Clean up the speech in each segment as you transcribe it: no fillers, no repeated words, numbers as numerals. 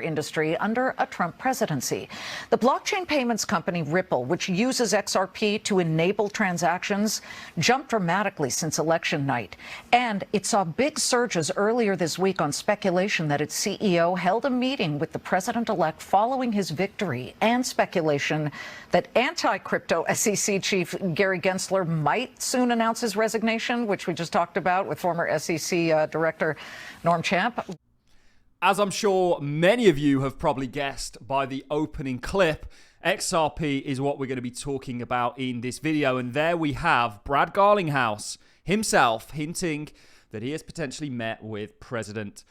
industry under a Trump presidency. The blockchain payments company Ripple, which uses XRP to enable transactions, jumped dramatically since election night. And it saw big surges earlier this week on speculation that its CEO held a meeting with the president-elect following his victory, and speculation that anti-crypto SEC chief Gary Gensler might soon announce his resignation, which we just talked about with former SEC Director Norm Champ. As I'm sure many of you have probably guessed by the opening clip, XRP is what we're going to be talking about in this video. And there we have Brad Garlinghouse himself hinting that he has potentially met with President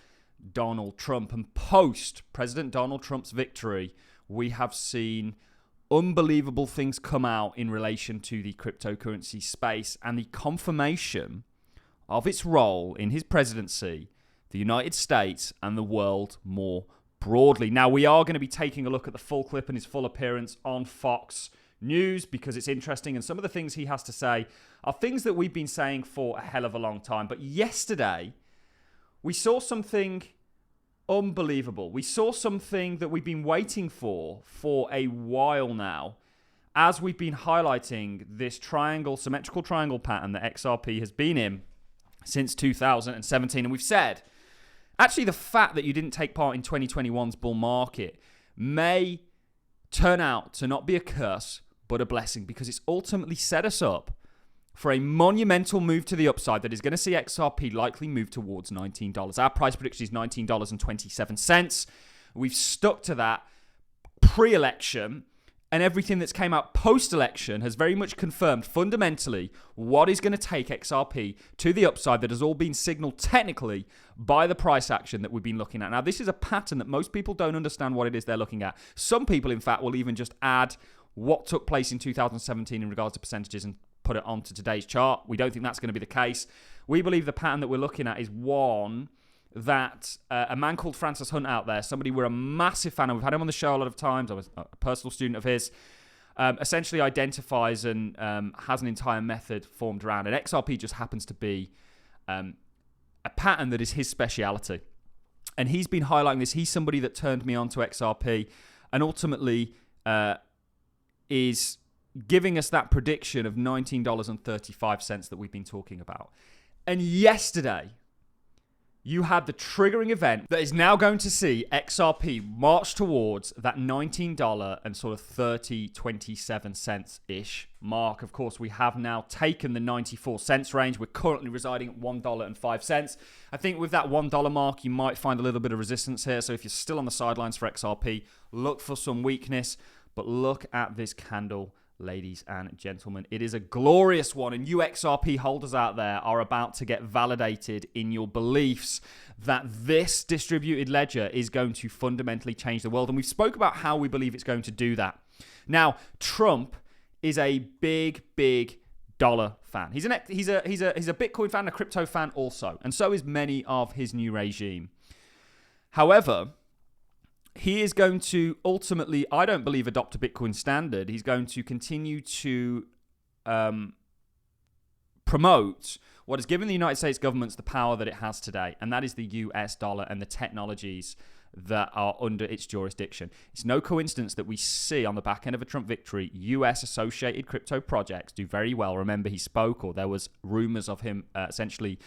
Donald Trump. And post President Donald Trump's victory, we have seen unbelievable things come out in relation to the cryptocurrency space and the confirmation of its role in his presidency, the United States, and the world more broadly. Now, we are going to be taking a look at the full clip and his full appearance on Fox News because it's interesting, and some of the things he has to say are things that we've been saying for a hell of a long time. But yesterday, we saw something unbelievable. We saw something that we've been waiting for a while now, as we've been highlighting this symmetrical triangle pattern that XRP has been in since 2017. And we've said, actually, the fact that you didn't take part in 2021's bull market may turn out to not be a curse, but a blessing, because it's ultimately set us up for a monumental move to the upside that is going to see XRP likely move towards $19. Our price prediction is $19.27. We've stuck to that pre-election, and everything that's came out post-election has very much confirmed fundamentally what is going to take XRP to the upside that has all been signaled technically by the price action that we've been looking at. Now, this is a pattern that most people don't understand what it is they're looking at. Some people, in fact, will even just add what took place in 2017 in regards to percentages and put it onto today's chart. We don't think that's going to be the case. We believe the pattern that we're looking at is one that a man called Francis Hunt out there, somebody we're a massive fan of, we've had him on the show a lot of times, I was a personal student of his, essentially identifies and has an entire method formed around. And XRP just happens to be a pattern that is his speciality. And he's been highlighting this. He's somebody that turned me on to XRP and ultimately is giving us that prediction of $19.35 that we've been talking about. And yesterday, you had the triggering event that is now going to see XRP march towards that $19 and sort of 27 cents-ish mark. Of course, we have now taken the 94 cents range. We're currently residing at $1.05. I think with that $1 mark, you might find a little bit of resistance here. So if you're still on the sidelines for XRP, look for some weakness. But look at this candle, ladies and gentlemen. It is a glorious one, and you XRP holders out there are about to get validated in your beliefs that this distributed ledger is going to fundamentally change the world. And we've spoke about how we believe it's going to do that. Now, Trump is a big dollar fan. He's a Bitcoin fan, a crypto fan also, and so is many of his new regime. However, he is going to ultimately, I don't believe, adopt a Bitcoin standard. He's going to continue to promote what has given the United States governments the power that it has today, and that is the US dollar and the technologies that are under its jurisdiction. It's no coincidence that we see on the back end of a Trump victory, US-associated crypto projects do very well. Remember, he spoke, or there was rumors of him essentially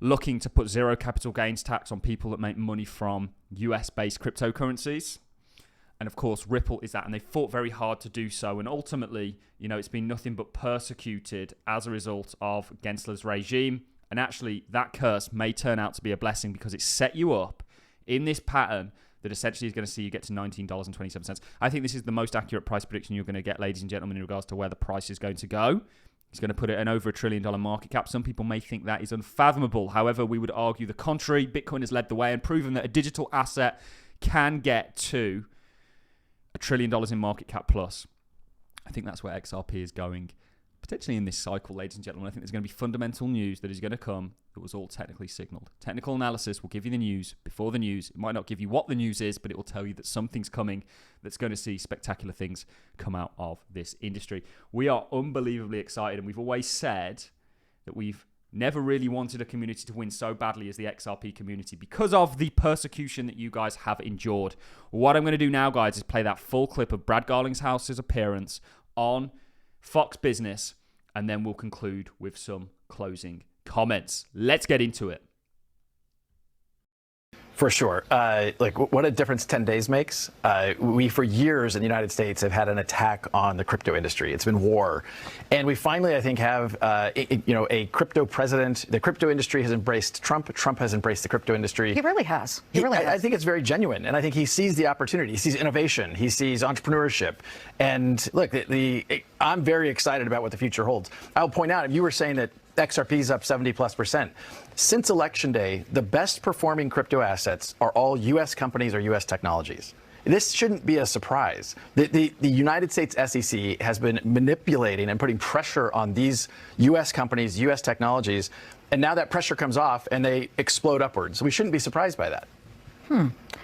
looking to put zero capital gains tax on people that make money from US-based cryptocurrencies. And of course, Ripple is that, and they fought very hard to do so. And ultimately, you know, it's been nothing but persecuted as a result of Gensler's regime. And actually, that curse may turn out to be a blessing because it set you up in this pattern that essentially is going to see you get to $19.27. I think this is the most accurate price prediction you're going to get, ladies and gentlemen, in regards to where the price is going to go. He's going to put it in over $1 trillion market cap. Some people may think that is unfathomable. However, we would argue the contrary. Bitcoin has led the way and proven that a digital asset can get to $1 trillion in market cap plus. I think that's where XRP is going, potentially in this cycle, ladies and gentlemen. I think there's going to be fundamental news that is going to come that was all technically signaled. Technical analysis will give you the news before the news. It might not give you what the news is, but it will tell you that something's coming that's going to see spectacular things come out of this industry. We are unbelievably excited, and we've always said that we've never really wanted a community to win so badly as the XRP community because of the persecution that you guys have endured. What I'm going to do now, guys, is play that full clip of Brad Garlinghouse's appearance on Fox Business, and then we'll conclude with some closing comments. Let's get into it. For sure. What a difference 10 days makes. We, for years in the United States, have had an attack on the crypto industry. It's been war. And we finally, I think, have a crypto president. The crypto industry has embraced Trump. Trump has embraced the crypto industry. He really has. I think it's very genuine. And I think he sees the opportunity. He sees innovation. He sees entrepreneurship. And look, I'm very excited about what the future holds. I'll point out, if you were saying that XRP is up 70+%. Since Election Day, the best performing crypto assets are all U.S. companies or U.S. technologies. This shouldn't be a surprise. The United States SEC has been manipulating and putting pressure on these U.S. companies, U.S. technologies, and now that pressure comes off and they explode upwards. We shouldn't be surprised by that.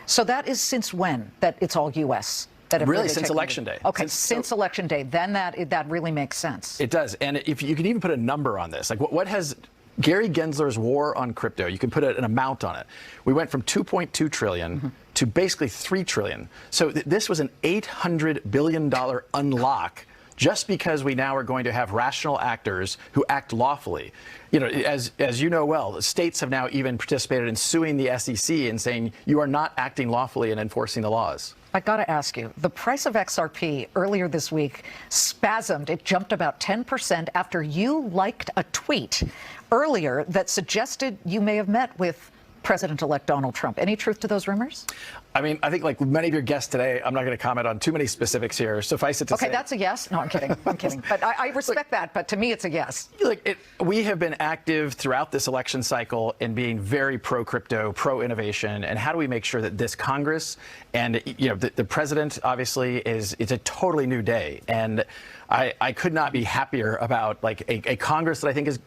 So that is since when that it's all U.S.? Really, since Election Day. Okay, since Election Day, then that really makes sense. It does. And if you could even put a number on this, like what has Gary Gensler's war on crypto, you can put an amount on it. We went from 2.2 trillion to basically 3 trillion. So this was an $800 billion unlock just because we now are going to have rational actors who act lawfully. As you know well, the states have now even participated in suing the SEC and saying you are not acting lawfully and enforcing the laws. I got to ask you, the price of XRP earlier this week spasmed. It jumped about 10% after you liked a tweet earlier that suggested you may have met with President-elect Donald Trump. Any truth to those rumors? I mean, I think like many of your guests today, I'm not going to comment on too many specifics here. Suffice it to say. Okay, that's a yes. No, I'm kidding. I'm kidding. But I respect that. But to me, it's a yes. We have been active throughout this election cycle in being very pro-crypto, pro-innovation. And how do we make sure that this Congress and, the president, obviously, it's a totally new day. And I could not be happier about a Congress that I think is,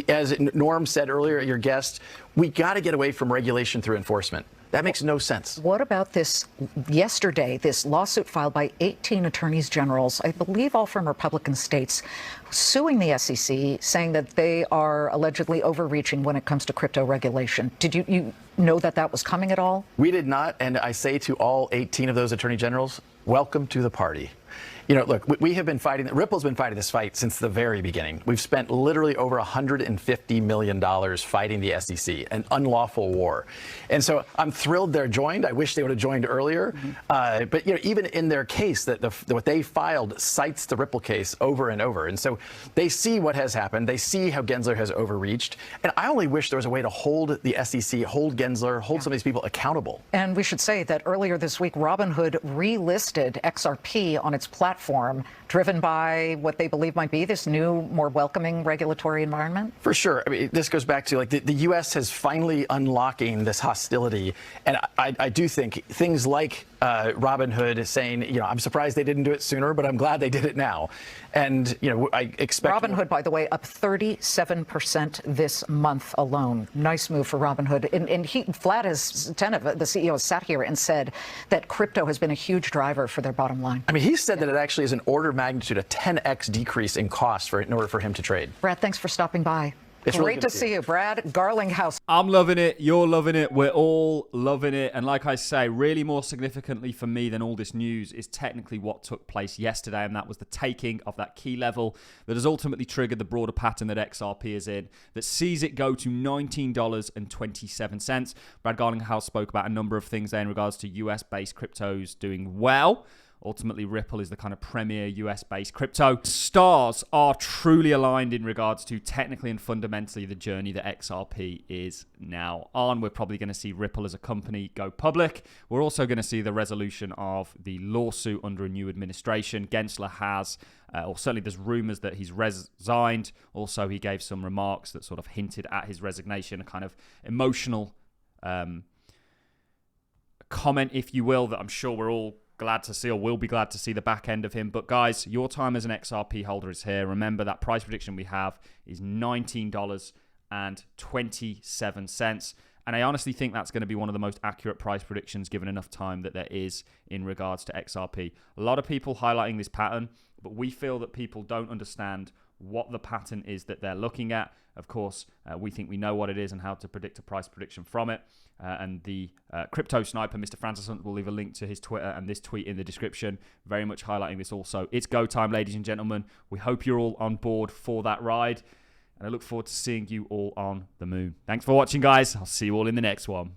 as Norm said earlier, your guest, we got to get away from regulation through enforcement. That makes no sense. What about this yesterday, this lawsuit filed by 18 attorneys generals, I believe all from Republican states, suing the SEC, saying that they are allegedly overreaching when it comes to crypto regulation? Did you know that was coming at all? We did not. And I say to all 18 of those attorney generals, welcome to the party. Look, we have been fighting, Ripple's been fighting this fight since the very beginning. We've spent literally over $150 million fighting the SEC, an unlawful war. And so I'm thrilled they're joined. I wish they would have joined earlier. But even in their case, what they filed cites the Ripple case over and over. And so they see what has happened. They see how Gensler has overreached. And I only wish there was a way to hold the SEC, hold Gensler, hold some of these people accountable. And we should say that earlier this week, Robinhood relisted XRP on its platform, driven by what they believe might be this new, more welcoming regulatory environment? For sure. I mean, this goes back to the U.S. has finally unlocking this hostility. And I do think things like Robinhood saying, I'm surprised they didn't do it sooner, but I'm glad they did it now. And, I expect Robinhood, by the way, up 37% this month alone. Nice move for Robinhood. And Vlad the CEO, has sat here and said that crypto has been a huge driver for their bottom line. I mean, he said that it actually is an order of magnitude, a 10x decrease in cost in order for him to trade. Brad, thanks for stopping by. It's Great really to see you, Brad Garlinghouse. I'm loving it. You're loving it. We're all loving it. And like I say, really more significantly for me than all this news is technically what took place yesterday. And that was the taking of that key level that has ultimately triggered the broader pattern that XRP is in, that sees it go to $19.27. Brad Garlinghouse spoke about a number of things there in regards to US-based cryptos doing well. Ultimately, Ripple is the kind of premier US-based crypto. Stars are truly aligned in regards to technically and fundamentally the journey that XRP is now on. We're probably going to see Ripple as a company go public. We're also going to see the resolution of the lawsuit under a new administration. Gensler has, or certainly there's rumors that he's resigned. Also, he gave some remarks that sort of hinted at his resignation, a kind of emotional comment, if you will, that I'm sure we're all glad to see, or will be glad to see the back end of him. But guys, your time as an XRP holder is here. Remember that price prediction we have is $19.27. And I honestly think that's going to be one of the most accurate price predictions given enough time that there is in regards to XRP. A lot of people highlighting this pattern, but we feel that people don't understand what the pattern is that they're looking at. Of course, we think we know what it is and how to predict a price prediction from it. And the crypto sniper, Mr. Francis Hunt, will leave a link to his Twitter and this tweet in the description, very much highlighting this also. It's go time, ladies and gentlemen. We hope you're all on board for that ride. And I look forward to seeing you all on the moon. Thanks for watching, guys. I'll see you all in the next one.